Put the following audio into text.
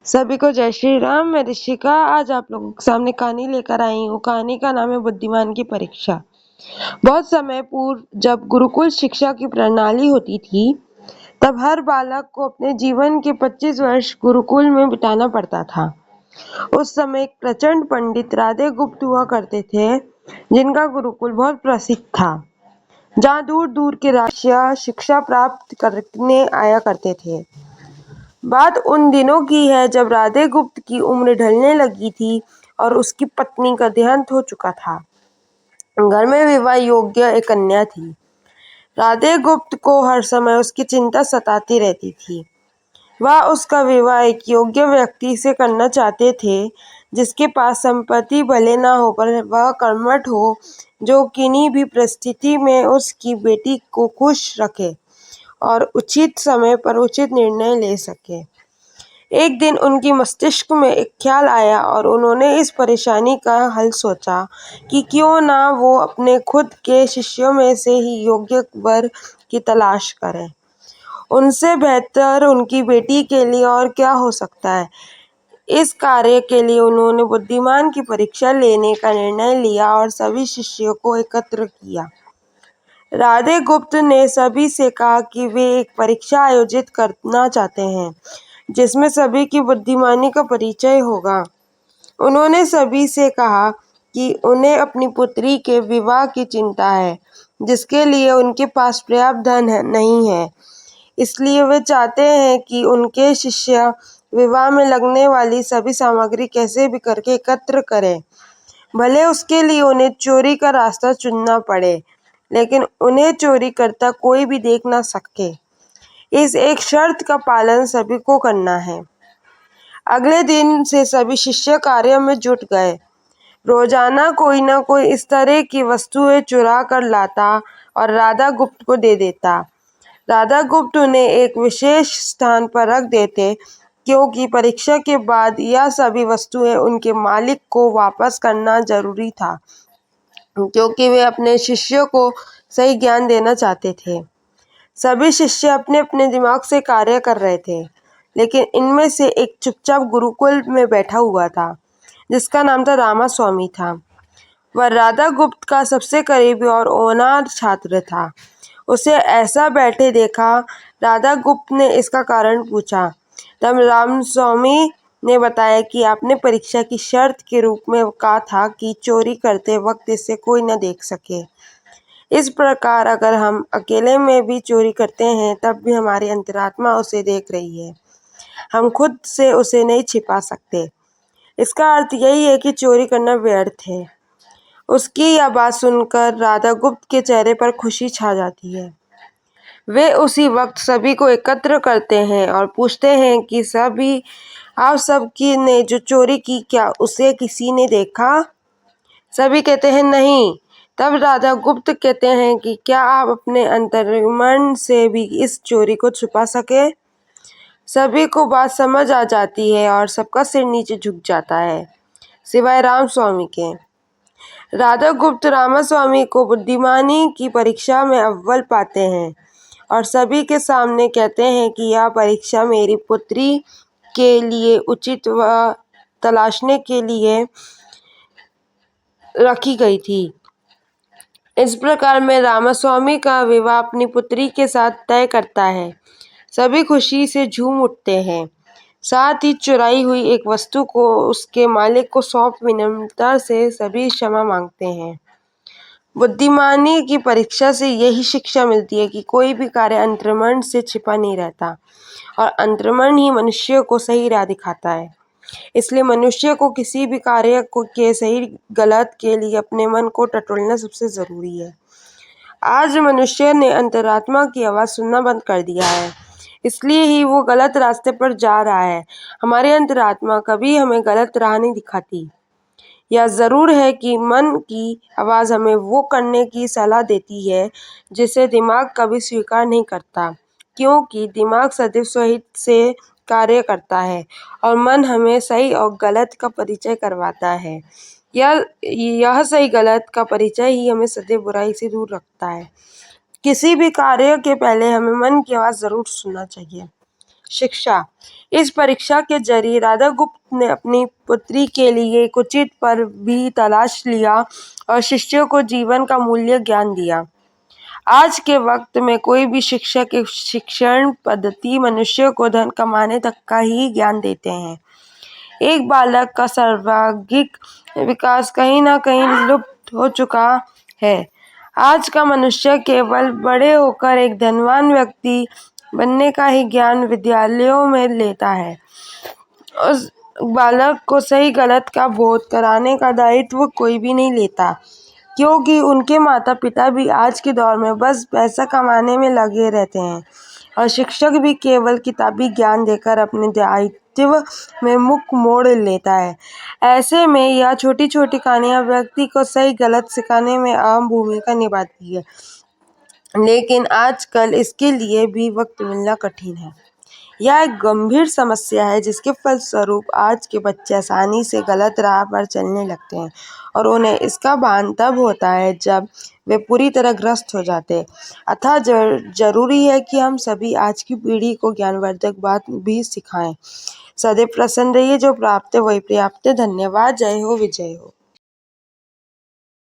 सभी को जय श्री राम। मैं ऋषिका आज आप लोगों के सामने कहानी लेकर आई हूँ। कहानी का नाम है बुद्धिमान की परीक्षा। बहुत समय पूर्व जब गुरुकुल शिक्षा की प्रणाली होती थी, तब हर बालक को अपने जीवन के 25 वर्ष गुरुकुल में बिताना पड़ता था। उस समय एक प्रचंड पंडित राधे गुप्त हुआ करते थे, जिनका गुरुकुल बहुत प्रसिद्ध था, जहाँ दूर दूर के राशियाँ शिक्षा प्राप्त करने आया करते थे। बात उन दिनों की है जब राधे गुप्त की उम्र ढलने लगी थी और उसकी पत्नी का देहांत हो चुका था। घर में विवाह योग्य एक कन्या थी। राधे गुप्त को हर समय उसकी चिंता सताती रहती थी। वह उसका विवाह एक योग्य व्यक्ति से करना चाहते थे, जिसके पास संपत्ति भले ना हो पर वह कर्मठ हो, जो किन्हीं भी परिस्थिति में उसकी बेटी को खुश रखे और उचित समय पर उचित निर्णय ले सके। एक दिन उनकी मस्तिष्क में एक ख्याल आया और उन्होंने इस परेशानी का हल सोचा कि क्यों ना वो अपने खुद के शिष्यों में से ही योग्य वर की तलाश करें। उनसे बेहतर उनकी बेटी के लिए और क्या हो सकता है। इस कार्य के लिए उन्होंने बुद्धिमान की परीक्षा लेने का निर्णय लिया और सभी शिष्यों को एकत्र किया। राधे गुप्त ने सभी से कहा कि वे एक परीक्षा आयोजित करना चाहते हैं, जिसमें सभी की बुद्धिमानी का परिचय होगा। उन्होंने सभी से कहा कि उन्हें अपनी पुत्री के विवाह की चिंता है, जिसके लिए उनके पास पर्याप्त धन नहीं है। इसलिए वे चाहते हैं कि उनके शिष्य विवाह में लगने वाली सभी सामग्री कैसे भी करके एकत्र करें। भले उसके लिए उन्हें चोरी का रास्ता चुनना पड़े, लेकिन उन्हें चोरी करता कोई भी देख ना सके। इस एक शर्त का पालन सभी को करना है। अगले दिन से सभी शिष्य कार्य में जुट गए। रोजाना कोई न कोई इस तरह की वस्तुएं चुरा कर लाता और राधा गुप्त को दे देता। राधा गुप्त उन्हें एक विशेष स्थान पर रख देते, क्योंकि परीक्षा के बाद यह सभी वस्तुएं उनके मालिक को वापस करना जरूरी था, क्योंकि वे अपने शिष्यों को सही ज्ञान देना चाहते थे। सभी शिष्य अपने अपने दिमाग से कार्य कर रहे थे, लेकिन इनमें से एक चुपचाप गुरुकुल में बैठा हुआ था, जिसका नाम था रामास्वामी था। वह राधा गुप्त का सबसे करीबी और होनहार छात्र था। उसे ऐसा बैठे देखा राधा गुप्त ने इसका कारण पूछा। तब रामस्वामी ने बताया कि आपने परीक्षा की शर्त के रूप में कहा था कि चोरी करते वक्त इसे कोई न देख सके। इस प्रकार अगर हम अकेले में भी चोरी करते हैं, तब भी हमारी अंतरात्मा उसे देख रही है। हम खुद से उसे नहीं छिपा सकते। इसका अर्थ यही है कि चोरी करना व्यर्थ है। उसकी यह बात सुनकर राधा गुप्त के चेहरे पर खुशी छा जाती है। वे उसी वक्त सभी को एकत्र करते हैं और पूछते हैं कि आप सबकी ने जो चोरी की, क्या उसे किसी ने देखा? सभी कहते हैं नहीं। तब राधा गुप्त कहते हैं कि क्या आप अपने अंतर्मन से भी इस चोरी को छुपा सके? सभी को बात समझ आ जाती है और सबका सिर नीचे झुक जाता है, सिवाय रामस्वामी के। राधा गुप्त रामास्वामी को बुद्धिमानी की परीक्षा में अव्वल पाते हैं और सभी के सामने कहते हैं कि यह परीक्षा मेरी पुत्री के लिए उचित व तलाशने के लिए रखी गई थी। इस प्रकार मैं रामास्वामी का विवाह अपनी पुत्री के साथ तय करता है। सभी खुशी से झूम उठते हैं। साथ ही चुराई हुई एक वस्तु को उसके मालिक को सौंप विनम्रता से सभी क्षमा मांगते हैं। बुद्धिमानी की परीक्षा से यही शिक्षा मिलती है कि कोई भी कार्य अंतर्मन से छिपा नहीं रहता और अंतर्मन ही मनुष्य को सही राह दिखाता है। इसलिए मनुष्य को किसी भी कार्य को के सही गलत के लिए अपने मन को टटोलना सबसे जरूरी है। आज मनुष्य ने अंतरात्मा की आवाज़ सुनना बंद कर दिया है, इसलिए ही वो गलत रास्ते पर जा रहा है। हमारी अंतरात्मा कभी हमें गलत राह नहीं दिखाती। यह ज़रूर है कि मन की आवाज़ हमें वो करने की सलाह देती है जिसे दिमाग कभी स्वीकार नहीं करता, क्योंकि दिमाग सदैव स्वहित से कार्य करता है और मन हमें सही और गलत का परिचय करवाता है। यह सही गलत का परिचय ही हमें सदैव बुराई से दूर रखता है। किसी भी कार्य के पहले हमें मन की आवाज़ ज़रूर सुनना चाहिए। शिक्षा। इस परीक्षा के जरिए राधा गुप्त ने अपनी पुत्री के लिए एक उचित पर भी तलाश लिया और शिष्यों को जीवन का मूल्य ज्ञान दिया। आज के वक्त में कोई भी शिक्षक की शिक्षण पद्धति मनुष्य को धन कमाने तक का ही ज्ञान देते हैं। एक बालक का सर्वांगीण विकास कहीं न कहीं लुप्त हो चुका है। आज का मनुष्य केवल बड़े होकर एक धनवान व्यक्ति बनने का ही ज्ञान विद्यालयों में लेता है। उस बालक को सही गलत का बोध कराने का दायित्व कोई भी नहीं लेता, क्योंकि उनके माता पिता भी आज के दौर में बस पैसा कमाने में लगे रहते हैं और शिक्षक भी केवल किताबी ज्ञान देकर अपने दायित्व में मुख मोड़ लेता है। ऐसे में यह छोटी छोटी कहानियां व्यक्ति को सही गलत सिखाने में अहम भूमिका निभाती है, लेकिन आजकल इसके लिए भी वक्त मिलना कठिन है। यह एक गंभीर समस्या है जिसके फलस्वरूप आज के बच्चे आसानी से गलत राह पर चलने लगते हैं और उन्हें इसका भान तब होता है जब वे पूरी तरह ग्रस्त हो जाते हैं। अतः जरूरी है कि हम सभी आज की पीढ़ी को ज्ञानवर्धक बात भी सिखाएं। सदैव प्रसन्न रहिए, जो प्राप्त है वही पर्याप्त है। धन्यवाद। जय हो, विजय हो।